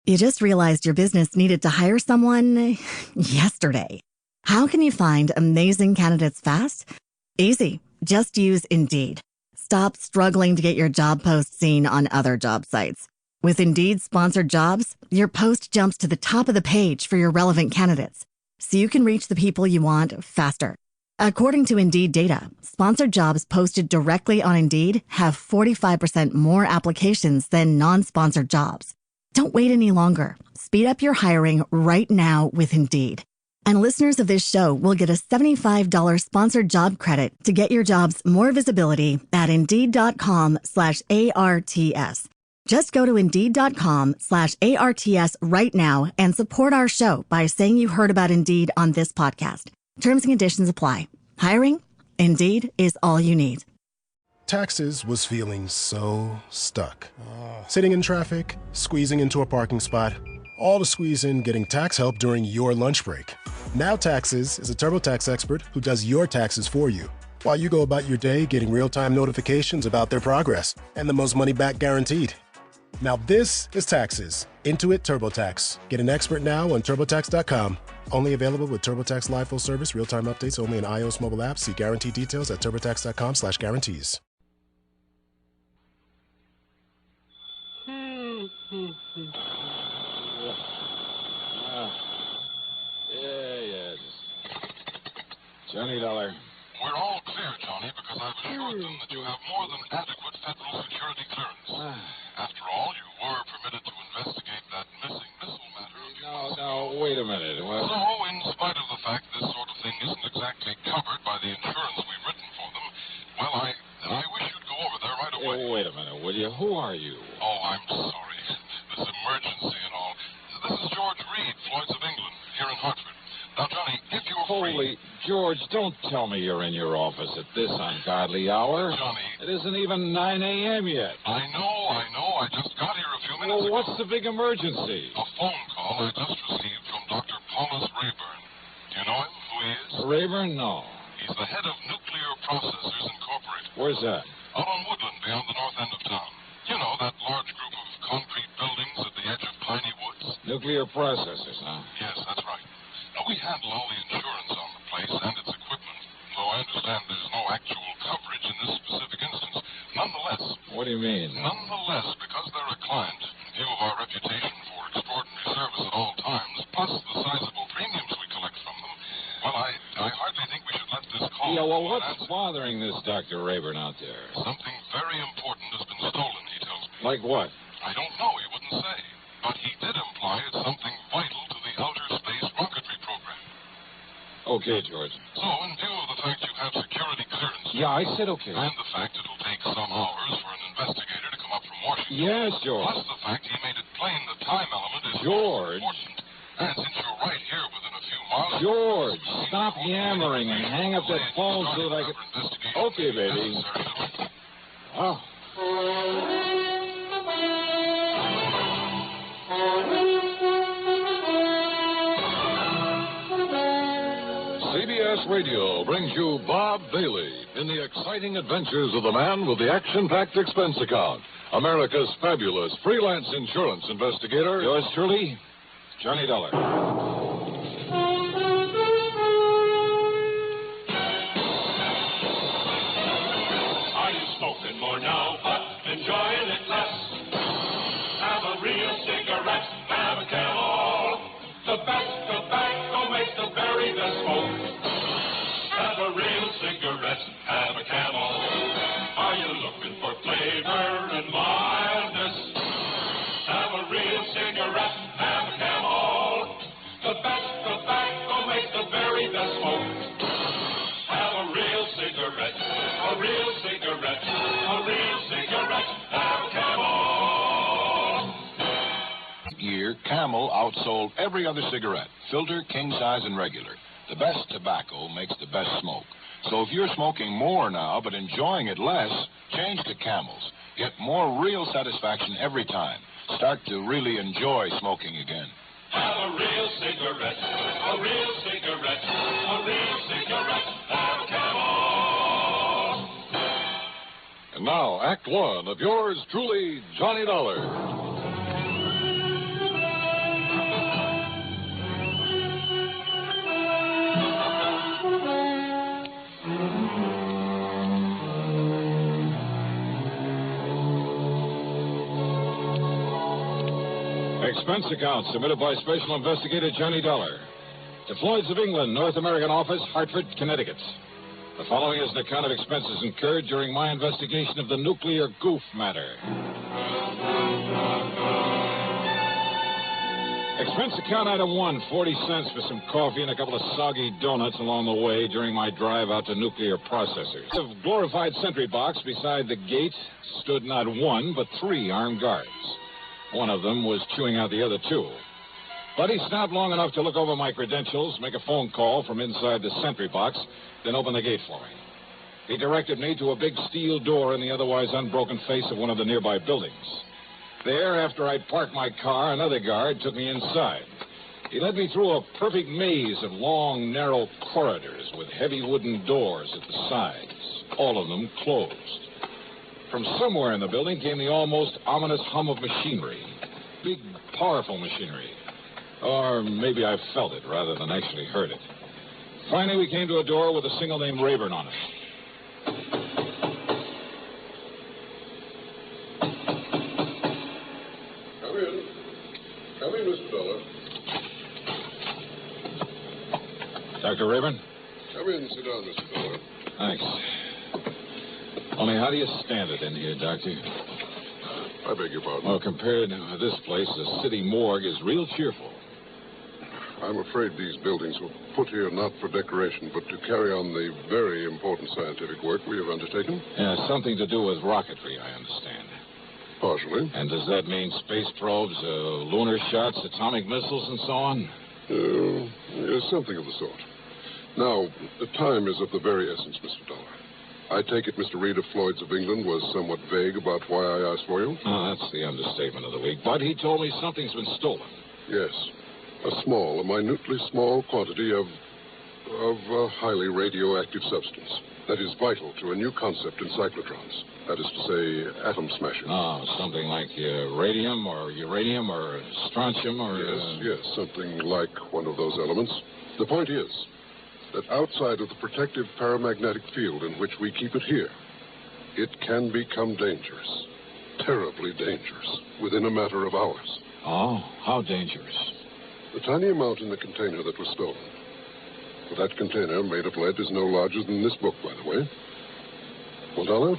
You just realized your business needed to hire someone yesterday. How can you find amazing candidates fast? Easy. Just use Indeed. Stop struggling to get your job post seen on other job sites. With Indeed sponsored jobs, your post jumps to the top of the page for your relevant candidates, so you can reach the people you want faster. According to Indeed data, sponsored jobs posted directly on Indeed have 45% more applications than non-sponsored jobs. Don't wait any longer. Speed up your hiring right now with Indeed. And listeners of this show will get a $75 sponsored job credit to get your jobs more visibility at Indeed.com/ARTS. Just go to Indeed.com/ARTS right now and support our show by saying you heard about Indeed on this podcast. Terms and conditions apply. Hiring? Indeed is all you need. Taxes was feeling so stuck. Sitting in traffic, squeezing into a parking spot, all to squeeze in getting tax help during your lunch break. Now Taxes is a TurboTax expert who does your taxes for you, while you go about your day getting real-time notifications about their progress and the most money back guaranteed. Now this is Taxes. Intuit TurboTax. Get an expert now on TurboTax.com. Only available with TurboTax Live Full Service, real-time updates only in iOS mobile apps. See guarantee details at TurboTax.com/guarantees. Yes. $20. We're all clear, Johnny, because I've assured them that you have more than adequate federal security clearance. After all, you were permitted to investigate that missing missile matter a few months ago. No, wait a minute. What? So, in spite of the fact this sort of thing isn't exactly covered by the insurance we've written for them, well, I wish you'd go over there right away. Wait a minute, will you? Who are you? Oh, I'm sorry. This emergency and all. This is George Reed, Floyd's of England, here in Hartford. Now, Johnny, if you're Holy George, don't tell me you're in your office at this ungodly hour. Johnny. It isn't even 9 a.m. yet. I know. I just got here a few minutes ago. What's the big emergency? A phone call I just received from Dr. Paulus Rayburn. Do you know him, who he is? Rayburn? No. He's the head of Nuclear Processors Incorporated. Where's that? Out on Woodland, beyond the north end of town. You know, that large group of concrete buildings at the edge of Piney Woods? Nuclear processors, huh? Yes, that's right. Now, we handle all the insurance on the place and its equipment, though I understand there's no actual coverage in this specific instance. Nonetheless... What do you mean? Nonetheless, because they're a client, in view of our reputation for extraordinary service at all times, plus the sizable premiums we collect from them, well, I hardly think we should let this call... Yeah, well, what's bothering this Dr. Rayburn out there? Something very important has been stolen, he tells me. Like what? I don't know, he wouldn't say. But he did imply it's something vital to the outer space rocketry program. Okay, George. So, in view of the fact you have security clearance... Yeah, I said okay. And the fact it'll take some hours for an investigator to come up from Washington... Yes, George. Plus the fact he made it plain the time element is George. important. And since you're right here within a few miles... George, stop yammering and hang up that phone so that I can... Okay, baby. Oh. CBS Radio brings you Bob Bailey in the exciting adventures of the man with the action-packed expense account, America's fabulous freelance insurance investigator. Yours truly, Johnny Dollar. Are you smoking more now, but enjoying it less? Have a real cigarette, have a Camel. The best tobacco makes the very best smoke. Have a real cigarette, have a Camel. Are you looking for flavor and mildness? Have a real cigarette, have a Camel. The best tobacco makes the very best smoke. Have a real cigarette, a real cigarette, a real cigarette, have a Camel. Year, Camel outsold every other cigarette, filter, king size, and regular. The best tobacco makes the best smoke. So if you're smoking more now but enjoying it less, change to Camels. Get more real satisfaction every time. Start to really enjoy smoking again. Have a real cigarette, a real cigarette, a real cigarette, have a Camel. And now, Act One of yours truly, Johnny Dollar. Expense account submitted by Special Investigator Johnny Dollar. To Floyd's of England, North American Office, Hartford, Connecticut. The following is an account of expenses incurred during my investigation of the nuclear Goof matter. Expense account item 1, 40 cents for some coffee and a couple of soggy donuts along the way during my drive out to nuclear processors. A glorified sentry box beside the gate stood not one, but 3 armed guards. One of them was chewing out the other 2. But he stopped long enough to look over my credentials, make a phone call from inside the sentry box, then open the gate for me. He directed me to a big steel door in the otherwise unbroken face of one of the nearby buildings. There, after I'd parked my car, another guard took me inside. He led me through a perfect maze of long, narrow corridors with heavy wooden doors at the sides, all of them closed. From somewhere in the building came the almost ominous hum of machinery. Big, powerful machinery. Or maybe I felt it rather than actually heard it. Finally, we came to a door with a single name Rayburn on it. Come in. Come in, Mr. Dollar. Dr. Rayburn? Come in. Sit down, Mr. Dollar. Thanks. Only how do you stand it in here, Doctor? I beg your pardon? Well, compared to this place, the city morgue is real cheerful. I'm afraid these buildings were put here not for decoration, but to carry on the very important scientific work we have undertaken. Yeah, something to do with rocketry, I understand. Partially. And does that mean space probes, lunar shots, atomic missiles, and so on? Yes, something of the sort. Now, the time is of the very essence, Mr. Dollar. I take it Mr. Reed of Floyd's of England was somewhat vague about why I asked for you? Oh, that's the understatement of the week. But he told me something's been stolen. Yes. A minutely small quantity of a highly radioactive substance that is vital to a new concept in cyclotrons. That is to say, atom smashing. Oh, something like radium or uranium or strontium or... Yes, something like one of those elements. The point is that outside of the protective paramagnetic field in which we keep it here, it can become dangerous, terribly dangerous, within a matter of hours. Oh, how dangerous? The tiny amount in the container that was stolen. But that container, made of lead, is no larger than this book, by the way. Well, Dollar,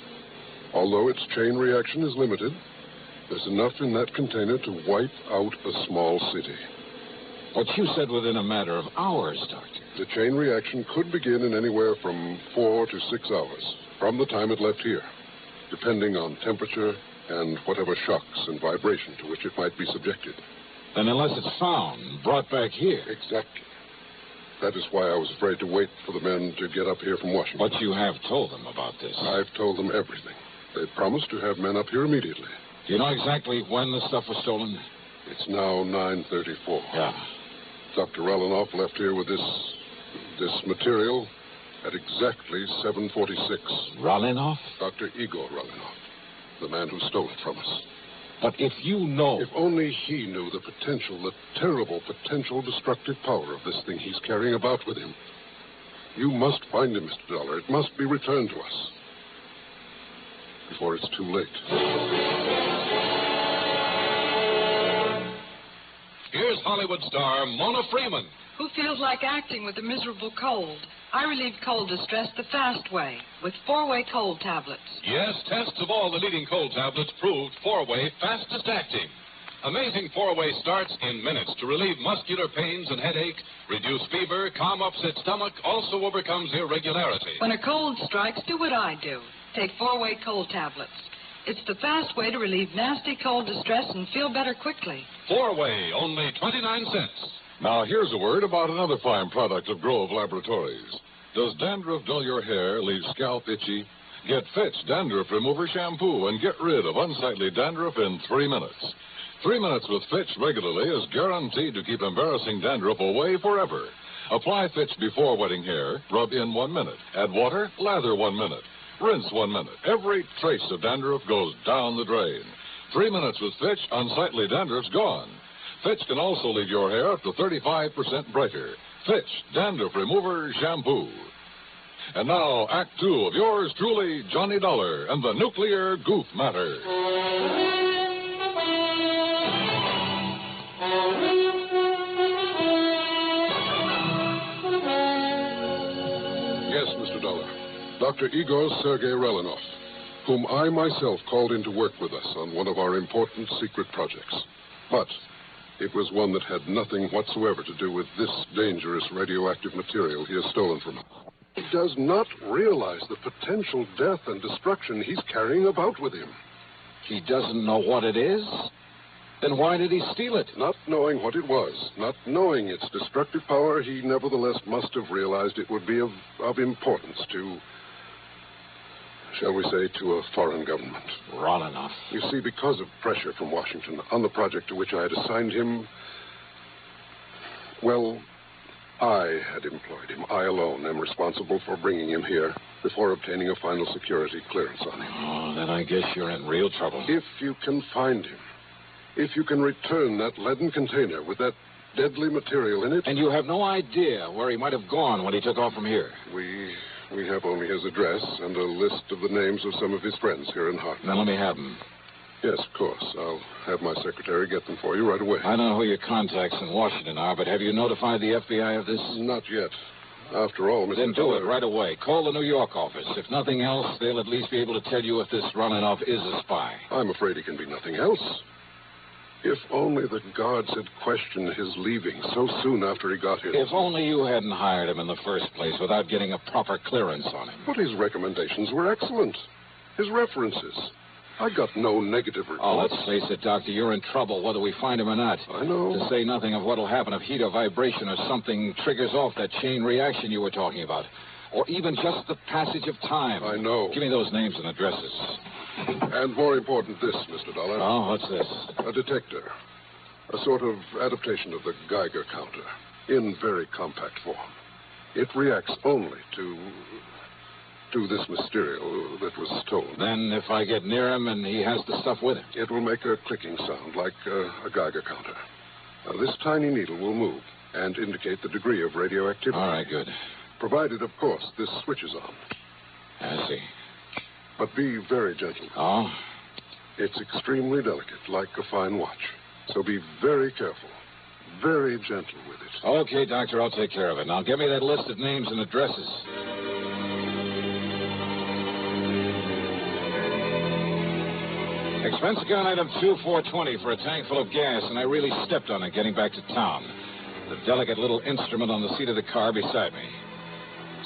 although its chain reaction is limited, there's enough in that container to wipe out a small city. But you said within a matter of hours, Doctor. The chain reaction could begin in anywhere from 4 to 6 hours from the time it left here, depending on temperature and whatever shocks and vibration to which it might be subjected. Then unless it's found, brought back here. Exactly. That is why I was afraid to wait for the men to get up here from Washington. But you have told them about this. I've told them everything. They promised to have men up here immediately. Do you know exactly when the stuff was stolen? It's now 9:34. Yeah. Dr. Rallinoff left here with this material at exactly 7:46. Rallinoff? Dr. Igor Rallinoff, the man who stole it from us. But if you know... If only he knew the potential, the terrible potential destructive power of this thing he's carrying about with him. You must find him, Mr. Dollar. It must be returned to us before it's too late. Here's Hollywood star Mona Freeman. Who feels like acting with a miserable cold? I relieve cold distress the fast way with 4-way cold tablets. Yes, tests of all the leading cold tablets proved 4-way fastest acting. Amazing 4-way starts in minutes to relieve muscular pains and headache, reduce fever, calm upset stomach, also overcomes irregularity. When a cold strikes, do what I do. Take 4-way cold tablets. It's the fast way to relieve nasty cold distress and feel better quickly. 4-way, only 29 cents. Now, here's a word about another fine product of Grove Laboratories. Does dandruff dull your hair, leave scalp itchy? Get Fitch Dandruff Remover Shampoo and get rid of unsightly dandruff in 3 minutes. 3 minutes with Fitch regularly is guaranteed to keep embarrassing dandruff away forever. Apply Fitch before wetting hair, rub in 1 minute. Add water, lather 1 minute. Rinse 1 minute. Every trace of dandruff goes down the drain. 3 minutes with Fitch, unsightly dandruff's gone. Fitch can also leave your hair up to 35% brighter. Fitch Dandruff Remover Shampoo. And now, Act 2 of yours truly, Johnny Dollar and the Nuclear Goof Matter. Dr. Igor Sergei Relinov, whom I myself called in to work with us on one of our important secret projects. But it was one that had nothing whatsoever to do with this dangerous radioactive material he has stolen from us. He does not realize the potential death and destruction he's carrying about with him. He doesn't know what it is? Then why did he steal it? Not knowing what it was, not knowing its destructive power, he nevertheless must have realized it would be of importance to, shall we say, to a foreign government. Relinov. You see, because of pressure from Washington on the project to which I had assigned him, well, I had employed him. I alone am responsible for bringing him here before obtaining a final security clearance on him. Oh, then I guess you're in real trouble. If you can find him, if you can return that leaden container with that deadly material in it... And you have no idea where he might have gone when he took off from here? We have only his address and a list of the names of some of his friends here in Hartford. Then let me have them. Yes, of course. I'll have my secretary get them for you right away. I don't know who your contacts in Washington are, but have you notified the FBI of this? Not yet. After all, Mr. Then do it right away. Call the New York office. If nothing else, they'll at least be able to tell you if this Relinov is a spy. I'm afraid he can be nothing else. If only the guards had questioned his leaving so soon after he got here. If only you hadn't hired him in the first place without getting a proper clearance on him. But his recommendations were excellent. His references. I got no negative reports. Oh, let's face it, Doctor. You're in trouble whether we find him or not. I know. To say nothing of what'll happen if heat or vibration or something triggers off that chain reaction you were talking about. Or even just the passage of time. I know. Give me those names and addresses. And more important, this, Mr. Dollar. Oh, what's this? A detector. A sort of adaptation of the Geiger counter. In very compact form. It reacts only to this material that was stolen. Then if I get near him and he has the stuff with him? It will make a clicking sound like a Geiger counter. Now, this tiny needle will move and indicate the degree of radioactivity. All right, good. Provided, of course, this switches on. I see. But be very gentle. Oh? It's extremely delicate, like a fine watch. So be very careful. Very gentle with it. Okay, Doctor, I'll take care of it. Now, give me that list of names and addresses. Expense account item 2420 for a tank full of gas, and I really stepped on it getting back to town. The delicate little instrument on the seat of the car beside me.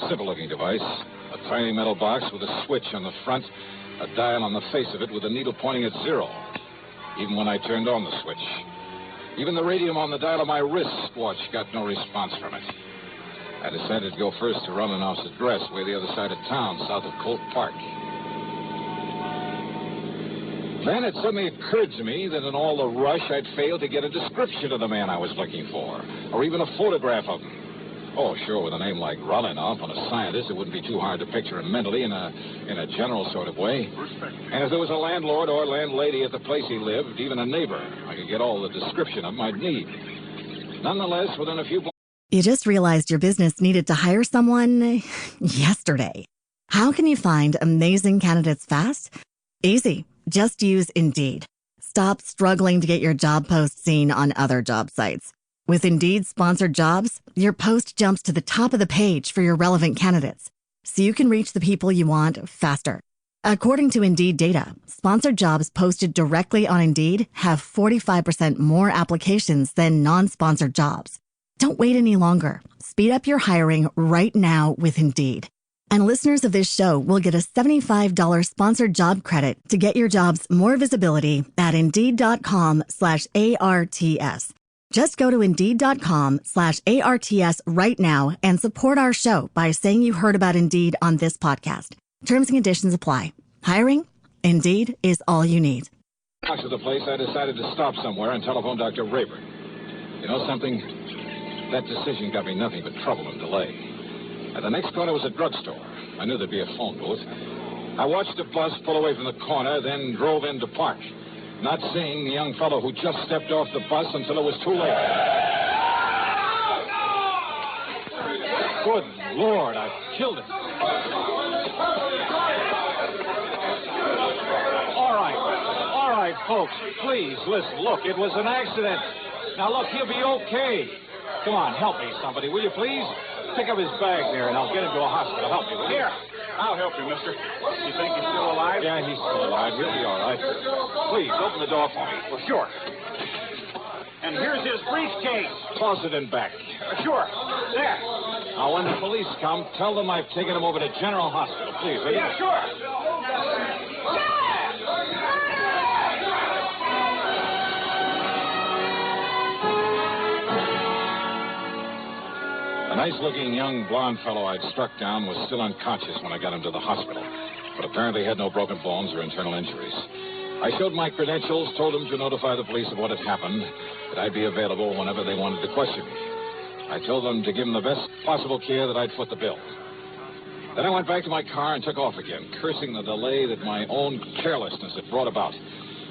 Simple-looking device. A tiny metal box with a switch on the front, a dial on the face of it with the needle pointing at 0. Even when I turned on the switch. Even the radium on the dial of my wristwatch got no response from it. I decided to go first to Relinov's address, way the other side of town, south of Colt Park. Then it suddenly occurred to me that in all the rush, I'd failed to get a description of the man I was looking for, or even a photograph of him. Oh, sure, with a name like Relinov and a scientist, it wouldn't be too hard to picture him mentally in a general sort of way. And if there was a landlord or landlady at the place he lived, even a neighbor, I could get all the description of him I'd need. Nonetheless, within a few... You just realized your business needed to hire someone yesterday. How can you find amazing candidates fast? Easy. Just use Indeed. Stop struggling to get your job post seen on other job sites. With Indeed sponsored jobs, your post jumps to the top of the page for your relevant candidates, so you can reach the people you want faster. According to Indeed data, sponsored jobs posted directly on Indeed have 45% more applications than non-sponsored jobs. Don't wait any longer. Speed up your hiring right now with Indeed. And listeners of this show will get a $75 sponsored job credit to get your jobs more visibility at Indeed.com/ARTS. Just go to Indeed.com/ARTS right now and support our show by saying you heard about Indeed on this podcast. Terms and conditions apply. Hiring? Indeed is all you need. Next to the place, I decided to stop somewhere and telephone Dr. Rayburn. You know something? That decision got me nothing but trouble and delay. At the next corner was a drugstore. I knew there'd be a phone booth. I watched the bus pull away from the corner, then drove in to park, not seeing the young fellow who just stepped off the bus until it was too late. Good Lord, I've killed him. All right, folks, please, listen. Look, it was an accident. Now, look, he'll be okay. Come on, help me, somebody, will you please? Pick up his bag there, and I'll get him to a hospital. Help me, will you? I'll help you, mister. You think he's still alive? Yeah, he's still alive. He'll be all right. Please, open the door for me. Well, sure. And here's his briefcase. Toss it in back. Sure. There. Now, when the police come, tell them I've taken him over to General Hospital, please. Will you? Yeah, sure. The nice-looking young blonde fellow I'd struck down was still unconscious when I got him to the hospital, but apparently had no broken bones or internal injuries. I showed my credentials, told him to notify the police of what had happened, that I'd be available whenever they wanted to question me. I told them to give him the best possible care, that I'd foot the bill. Then I went back to my car and took off again, cursing the delay that my own carelessness had brought about,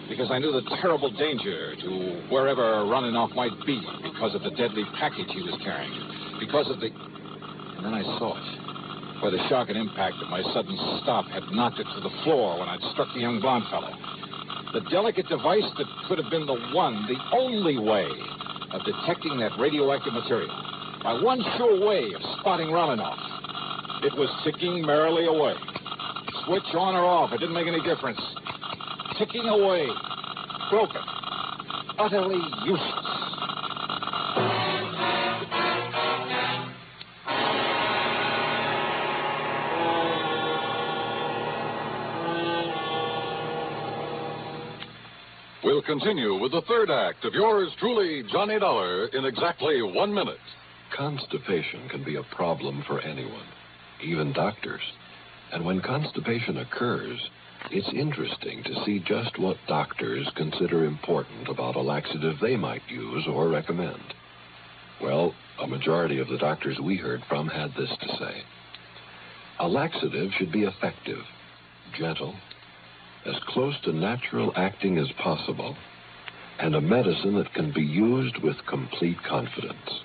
because I knew the terrible danger to wherever running off might be because of the deadly package he was carrying, because of the... And then I saw it, where the shock and impact of my sudden stop had knocked it to the floor when I'd struck the young blonde fellow. The delicate device that could have been the one, the only way of detecting that radioactive material. My one sure way of spotting Romanoff. It was ticking merrily away. Switch on or off, it didn't make any difference. Ticking away. Broken. Utterly useless. We'll continue with the third act of yours truly, Johnny Dollar, in exactly 1 minute. Constipation can be a problem for anyone, even doctors. And when constipation occurs, it's interesting to see just what doctors consider important about a laxative they might use or recommend. Well, a majority of the doctors we heard from had this to say. A laxative should be effective, gentle, as close to natural acting as possible, and a medicine that can be used with complete confidence.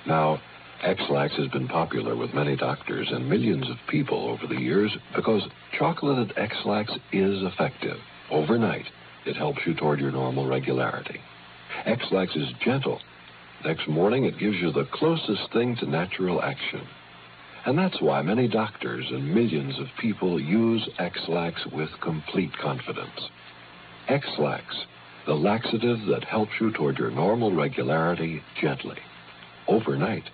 Now, X-Lax has been popular with many doctors and millions of people over the years because chocolated X-Lax is effective. Overnight, it helps you toward your normal regularity. X-Lax is gentle. Next morning, it gives you the closest thing to natural action. And that's why many doctors and millions of people use X-Lax with complete confidence. X-Lax, the laxative that helps you toward your normal regularity gently, overnight.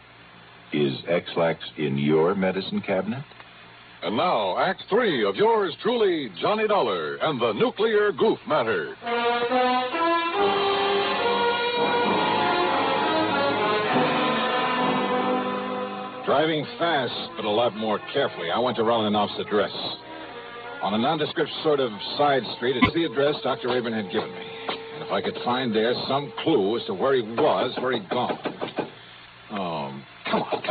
Is X-Lax in your medicine cabinet? And now, Act 3 of yours truly, Johnny Dollar, and the nuclear goof matter. Driving fast, but a lot more carefully, I went to Rolanoff's address. On a nondescript sort of side street, it's the address Dr. Rabin had given me. And if I could find there some clue as to where he was, where he'd gone. Oh, come on.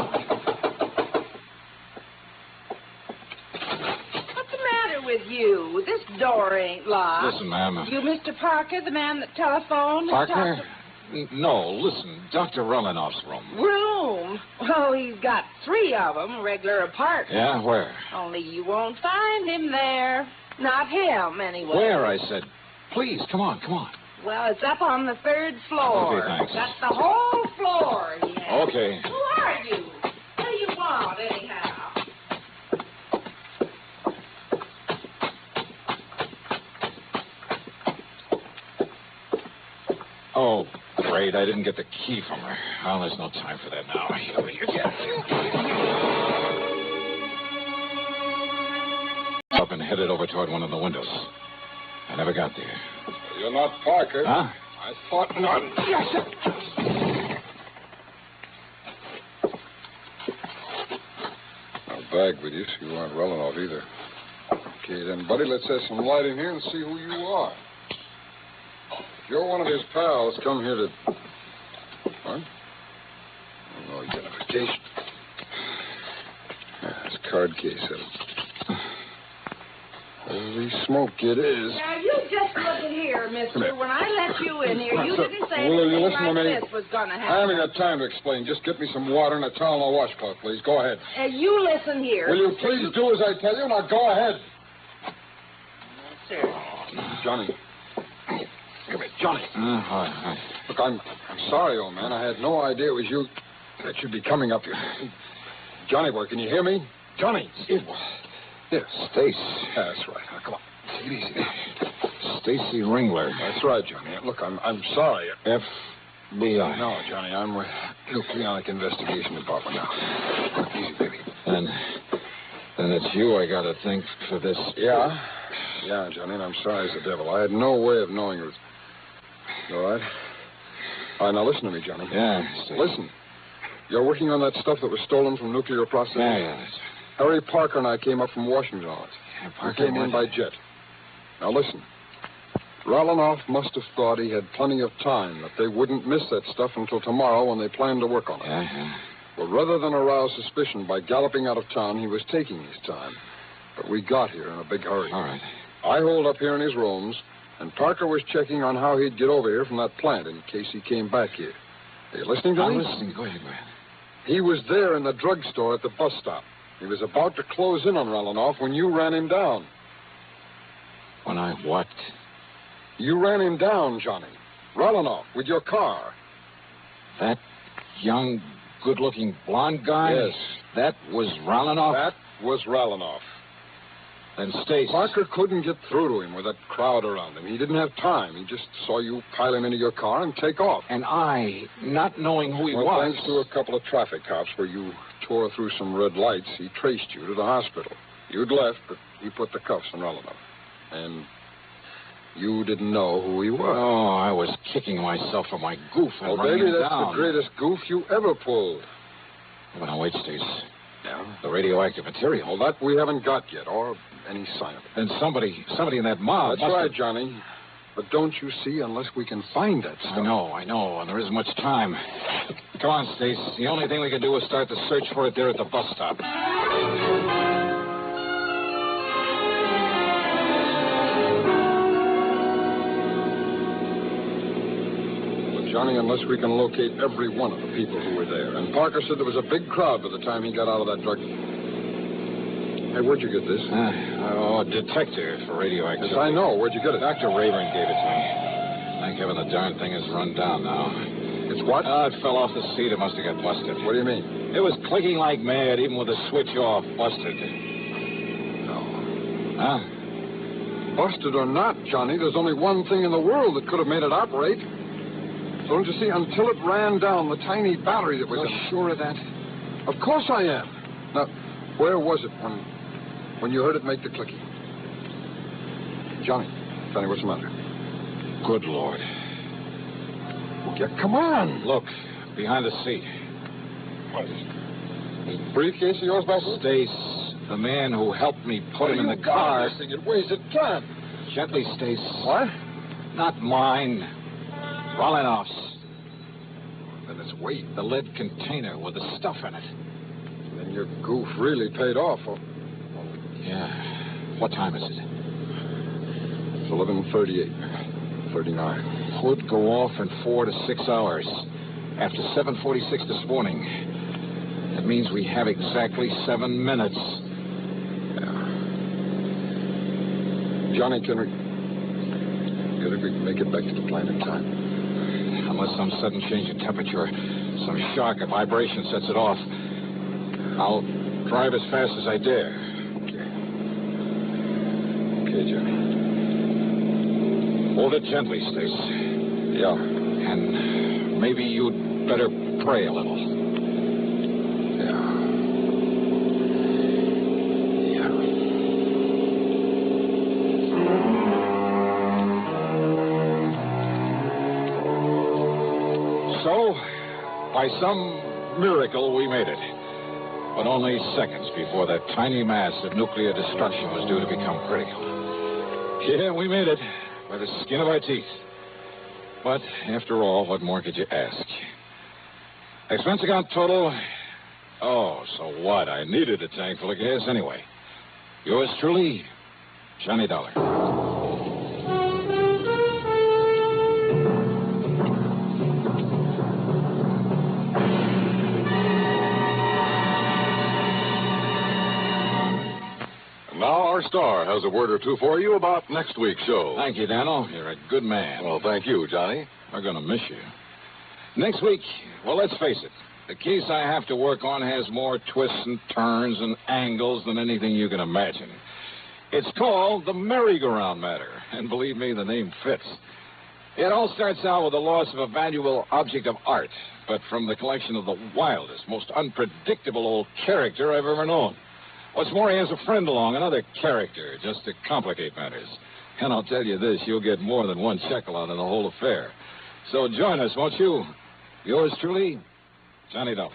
What's the matter with you? This door ain't locked. Listen, ma'am. You Mr. Parker, the man that telephoned? Parker? No, listen, Dr. Rolanoff's room. Room? Well, he's got 3 of them, regular apartments. Yeah, where? Only you won't find him there. Not him, anyway. Where, I said. Please, come on. Well, it's up on the 3rd floor. Okay, thanks. That's the whole floor, yeah. Okay. Who are you? What do you want, anyhow? Oh, great. I didn't get the key from her. Well, there's no time for that now. Here you go. Up and headed over toward one of the windows. I never got there. You're not Parker. Huh? I thought not. No bag with you, so you aren't Rolanoff either. Okay, then, buddy, let's have some light in here and see who you are. If you're one of his pals, come here to... What? No identification. It's a card case of it. Holy smoke, it is. Now, you just look in here, mister. When I let you in here, you didn't say Will you anything listen to like me? this was going to I happen. haven't got time to explain. Just get me some water and a towel and a washcloth, please. Go ahead. You listen here. Will you please do as I tell you? Now, go ahead. Yes, sir. Johnny. Come here, Johnny. Hi. Look, I'm sorry, old man. I had no idea it was you that you'd be coming up here. Johnny boy, can you hear me? Johnny. Yes. Stace. That's right. Now, come on. Take it easy. Stacy Ringler. That's right, Johnny. Look, I'm sorry. FBI. No, Johnny, I'm with Nucleonic Investigation Department now. Look, easy, baby. Then it's you I got to thank for this. Yeah, Johnny, and I'm sorry as the devil. I had no way of knowing it was... All right? All right, now listen to me, Johnny. Yeah, listen. You're working on that stuff that was stolen from nuclear processing? Yeah. Harry Parker and I came up from Washington on it. Yeah, We Parker came in by jet. Now listen. Ralanoff must have thought he had plenty of time, that they wouldn't miss that stuff until tomorrow when they planned to work on it. Yeah. But rather than arouse suspicion by galloping out of town, he was taking his time. But we got here in a big hurry. All right. I holed up here in his rooms, and Parker was checking on how he'd get over here from that plant in case he came back here. Are you listening to me? I'm listening. Go ahead. He was there in the drugstore at the bus stop. He was about to close in on Ralanoff when you ran him down. When I what? You ran him down, Johnny. Ralanoff, with your car. That young, good-looking blonde guy? Yes. That was Ralanoff? That was Ralanoff. Then Stace. Parker couldn't get through to him with that crowd around him. He didn't have time. He just saw you pile him into your car and take off. And I, not knowing who he well, was... thanks to a couple of traffic cops where you tore through some red lights, he traced you to the hospital. You'd left, but he put the cuffs on Ralanoff. And you didn't know who he was. Oh, I was kicking myself for my goof and running baby, him that's down. the greatest goof you ever pulled. Well, now, wait, Stace. Yeah? The radioactive material. Well, that we haven't got yet, or any sign of it. Then somebody in that mob... That's right, Johnny. But don't you see, unless we can find that stuff... I know, and there isn't much time. Come on, Stace. The only thing we can do is start the search for it there at the bus stop. Johnny, unless we can locate every one of the people who were there. And Parker said there was a big crowd by the time he got out of that drug... Hey, where'd you get this? A detector for radioactivity. Yes, I know. Where'd you get it? Dr. Rayburn gave it to me. Thank heaven the darn thing is run down now. It's what? It fell off the seat. It must have got busted. What do you mean? It was clicking like mad, even with the switch off. Busted. No. Huh? Busted or not, Johnny, there's only one thing in the world that could have made it operate. Don't you see, until it ran down the tiny battery that was... You're sure of that? Of course I am. Now, where was it when you heard it make the clicking? Johnny, what's the matter? Good Lord. Yeah, come on. Look, behind the seat. What is it? This briefcase of yours, Buffalo? Stace, the man who helped me put him in the car. This thing, it weighs a ton. Gently, Stace. What? Not mine. Ralanoff's. Then it's weight. The lead container with the stuff in it. Then your goof really paid off. Yeah. What time is it? It's 11:38. 39. Could go off in 4 to 6 hours. After 7:46 this morning. That means we have exactly 7 minutes. Yeah. Johnny, can we make it back to the plant in time? Unless some sudden change in temperature, some shock or vibration sets it off. I'll drive as fast as I dare. Okay, Johnny. Hold it gently, Stace. Yeah. And maybe you'd better pray a little. So, by some miracle, we made it. But only seconds before that tiny mass of nuclear destruction was due to become critical. Yeah, we made it by the skin of our teeth. But after all, what more could you ask? Expense account total? Oh, so what? I needed a tank full of gas anyway. Yours truly, Johnny Dollar. Now our star has a word or two for you about next week's show. Thank you, Daniel. You're a good man. Well, thank you, Johnny. We're going to miss you. Next week, well, let's face it, The case I have to work on has more twists and turns and angles than anything you can imagine. It's called the merry-go-round matter, and believe me, the name fits. It all starts out with the loss of a valuable object of art, but from the collection of the wildest, most unpredictable old character I've ever known. What's more, he has a friend along, another character, just to complicate matters. And I'll tell you this, you'll get more than one shekel out of the whole affair. So join us, won't you? Yours truly, Johnny Dollar.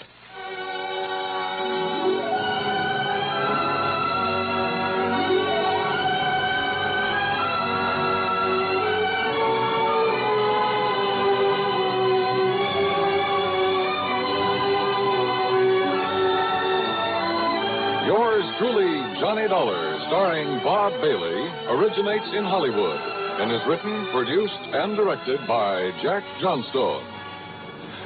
Yours truly, Johnny Dollar, starring Bob Bailey, originates in Hollywood and is written, produced, and directed by Jack Johnstone.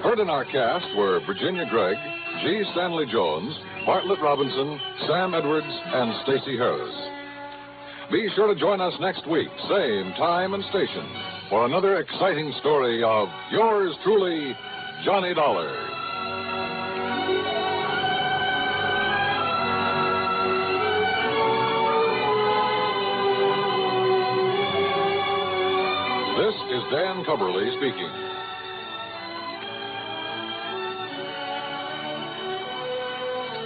Heard in our cast were Virginia Gregg, G. Stanley Jones, Bartlett Robinson, Sam Edwards, and Stacey Harris. Be sure to join us next week, same time and station, for another exciting story of yours truly, Johnny Dollar. This is Dan Cubberly speaking.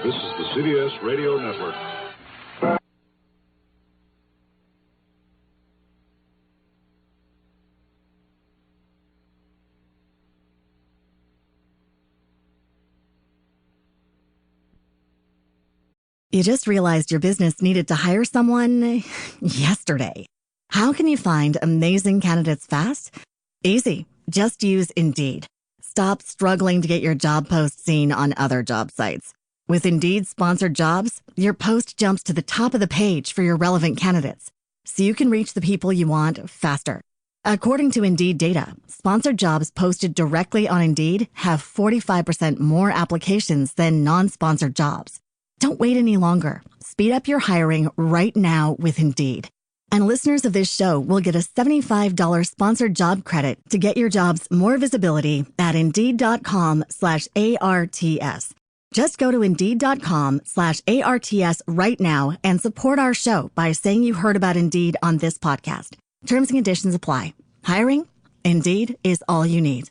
This is the CBS Radio Network. You just realized your business needed to hire someone yesterday. How can you find amazing candidates fast? Easy. Just use Indeed. Stop struggling to get your job post seen on other job sites. With Indeed sponsored jobs, your post jumps to the top of the page for your relevant candidates, so you can reach the people you want faster. According to Indeed data, sponsored jobs posted directly on Indeed have 45% more applications than non-sponsored jobs. Don't wait any longer. Speed up your hiring right now with Indeed. And listeners of this show will get a $75 sponsored job credit to get your jobs more visibility at Indeed.com/ARTS. Just go to Indeed.com/ARTS right now and support our show by saying you heard about Indeed on this podcast. Terms and conditions apply. Hiring? Indeed is all you need.